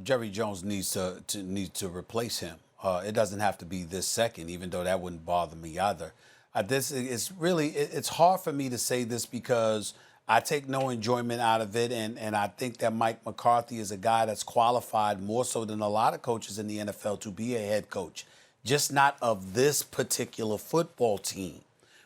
Jerry Jones needs to replace him. It doesn't have to be this second, even though that wouldn't bother me either. It's hard for me to say this because I take no enjoyment out of it, and I think that Mike McCarthy is a guy that's qualified more so than a lot of coaches in the NFL to be a head coach, just not of this particular football team.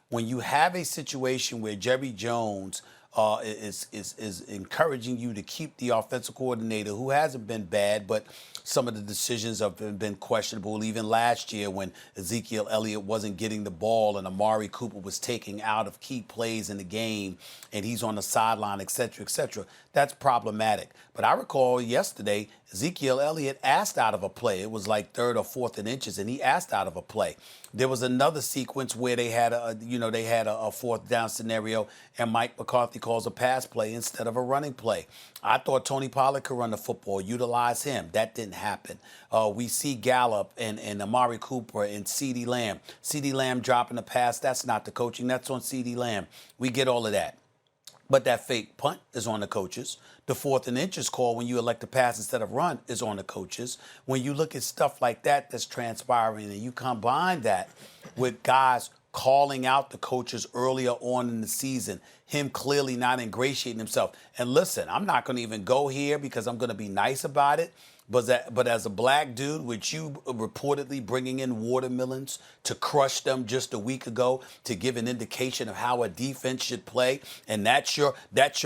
When you have a situation where Jerry Jones is encouraging you to keep the offensive coordinator, who hasn't been bad, but some of the decisions have been questionable. Even last year when Ezekiel Elliott wasn't getting the ball and Amari Cooper was taking out of key plays in the game and he's on the sideline, et cetera, that's problematic. But I recall yesterday, Ezekiel Elliott asked out of a play. It was like third or fourth and inches, and he asked out of a play. There was another sequence where they had a fourth down scenario, and Mike McCarthy calls a pass play instead of a running play. I thought Tony Pollard could run the football, utilize him. That didn't happen. We see Gallup and Amari Cooper and CeeDee Lamb. CeeDee Lamb dropping the pass, that's not the coaching. That's on CeeDee Lamb. We get all of that. But that fake punt is on the coaches. The fourth and inches call when you elect to pass instead of run is on the coaches. When you look at stuff like that that's transpiring and you combine that with guys calling out the coaches earlier on in the season, him clearly not ingratiating himself. And listen, I'm not going to even go here because I'm going to be nice about it. But as a black dude, with you reportedly bringing in watermelons to crush them just a week ago to give an indication of how a defense should play, and that's your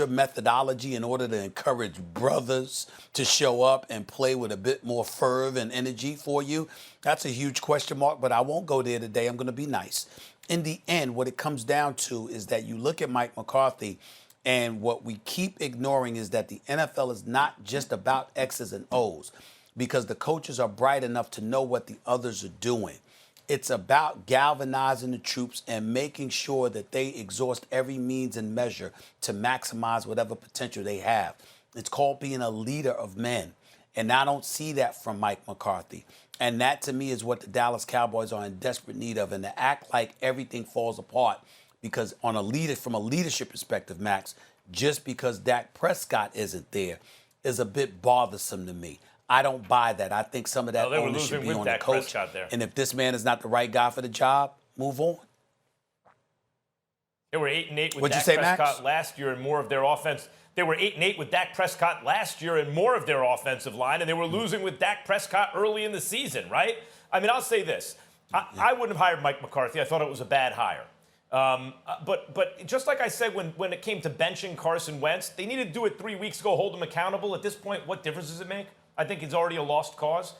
methodology in order to encourage brothers to show up and play with a bit more fervor and energy for you, that's a huge question mark, but I won't go there today. I'm going to be nice. In the end, what it comes down to is that you look at Mike McCarthy, and what we keep ignoring is that the NFL is not just about X's and O's, because the coaches are bright enough to know what the others are doing. It's about galvanizing the troops and making sure that they exhaust every means and measure to maximize whatever potential they have. It's called being a leader of men. And I don't see that from Mike McCarthy. And that, to me, is what the Dallas Cowboys are in desperate need of. And to act like everything falls apart because from a leadership perspective, Max, just because Dak Prescott isn't there is a bit bothersome to me. I don't buy that. I think some of that onus should be on the coach. And if this man is not the right guy for the job, move on. They were 8-8 with Dak Prescott last year and more of their offense. They were 8-8 with Dak Prescott last year and more of their offensive line, and they were losing with Dak Prescott early in the season, right? I mean, I'll say this. I wouldn't have hired Mike McCarthy. I thought it was a bad hire. But just like I said when it came to benching Carson Wentz, they needed to do it 3 weeks ago, hold him accountable. At this point, what difference does it make? I think it's already a lost cause.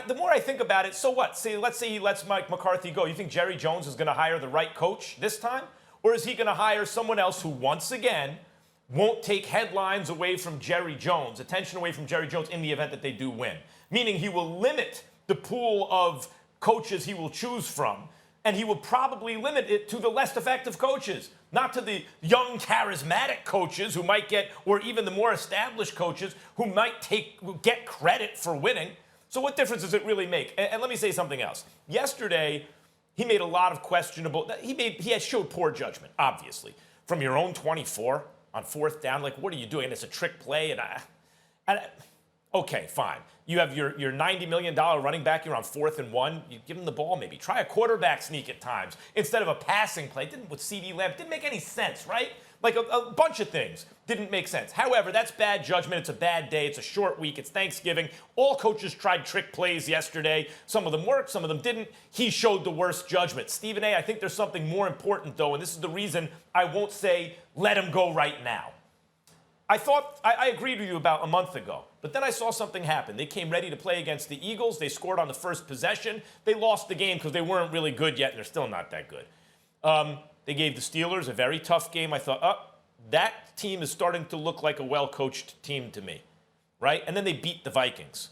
The more I think about it, so what? Let's say he lets Mike McCarthy go. You think Jerry Jones is going to hire the right coach this time? Or is he going to hire someone else who, once again, won't take headlines away from Jerry Jones, attention away from Jerry Jones in the event that they do win? Meaning he will limit the pool of coaches he will choose from, and he will probably limit it to the less effective coaches, not to the young, charismatic coaches who might get, or even the more established coaches who might get credit for winning. So what difference does it really make? And let me say something else. Yesterday, he made a lot of questionable, he had showed poor judgment, obviously. From your own 24 on fourth down, like, what are you doing? And it's a trick play, okay, fine. You have your $90 million running back. You're on 4th and 1. You give him the ball maybe. Try a quarterback sneak at times instead of a passing play. Didn't with CeeDee Lamb. Didn't make any sense, right? Like a bunch of things didn't make sense. However, that's bad judgment. It's a bad day. It's a short week. It's Thanksgiving. All coaches tried trick plays yesterday. Some of them worked. Some of them didn't. He showed the worst judgment. Stephen A., I think there's something more important, though, and this is the reason I won't say let him go right now. I agreed with you about a month ago, but then I saw something happen. They came ready to play against the Eagles. They scored on the first possession. They lost the game because they weren't really good yet, and they're still not that good. They gave the Steelers a very tough game. I thought, that team is starting to look like a well-coached team to me, right? And then they beat the Vikings.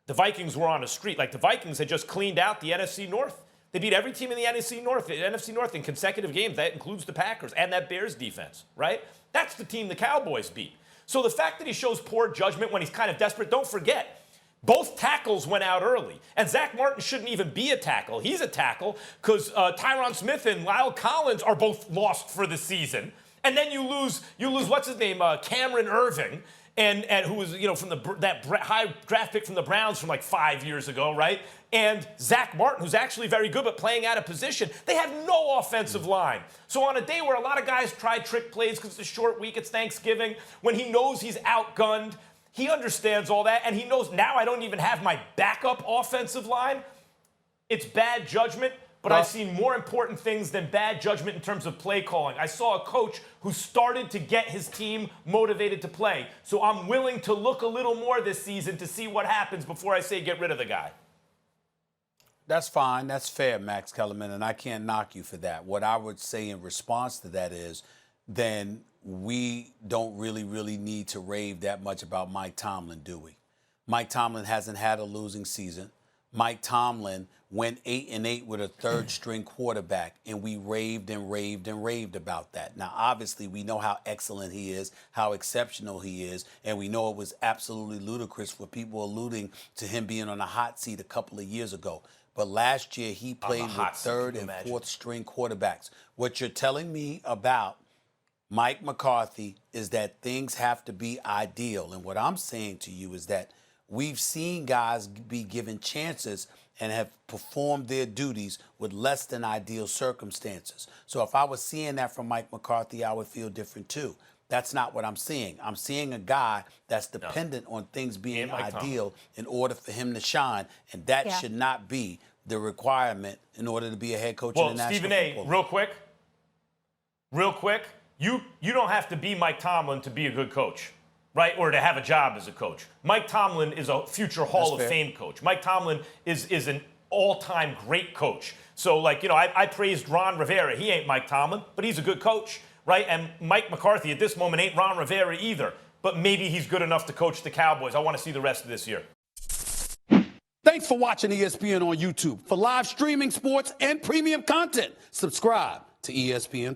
The Vikings were on a streak. Like, the Vikings had just cleaned out the NFC North. They beat every team in the NFC North in consecutive games. That includes the Packers and that Bears defense, right? That's the team the Cowboys beat. So the fact that he shows poor judgment when he's kind of desperate, don't forget, both tackles went out early. And Zach Martin shouldn't even be a tackle. He's a tackle because Tyron Smith and Lyle Collins are both lost for the season. And then you lose what's his name, Cameron Irving. and who was, from that high draft pick from the Browns from like 5 years ago, right? And Zach Martin, who's actually very good, but playing out of position. They have no offensive line. So on a day where a lot of guys try trick plays because it's a short week, it's Thanksgiving, when he knows he's outgunned, he understands all that, and he knows now I don't even have my backup offensive line. It's bad judgment, but I've seen more important things than bad judgment in terms of play calling. I saw a coach who started to get his team motivated to play. So I'm willing to look a little more this season to see what happens before I say get rid of the guy. That's fine. That's fair, Max Kellerman, and I can't knock you for that. What I would say in response to that is then we don't really need to rave that much about Mike Tomlin, do we? Mike Tomlin hasn't had a losing season. Mike Tomlin went 8-8 with a third-string quarterback, and we raved about that. Now, obviously, we know how excellent he is, how exceptional he is, and we know it was absolutely ludicrous for people alluding to him being on a hot seat a couple of years ago. But last year, he played with third and fourth-string quarterbacks. What you're telling me about Mike McCarthy is that things have to be ideal. And what I'm saying to you is that we've seen guys be given chances and have performed their duties with less than ideal circumstances. So if I was seeing that from Mike McCarthy, I would feel different too. That's not what I'm seeing. I'm seeing a guy that's dependent on things being ideal in order for him to shine, and that should not be the requirement in order to be a head coach in the National Stephen Football League. real quick, you don't have to be Mike Tomlin to be a good coach, right? Or to have a job as a coach. Mike Tomlin is a future Hall of Fame coach. Mike Tomlin is an all-time great coach. So, I praised Ron Rivera. He ain't Mike Tomlin, but he's a good coach, right? And Mike McCarthy at this moment ain't Ron Rivera either. But maybe he's good enough to coach the Cowboys. I want to see the rest of this year. Thanks for watching ESPN on YouTube. For live streaming, sports, and premium content, subscribe to ESPN+.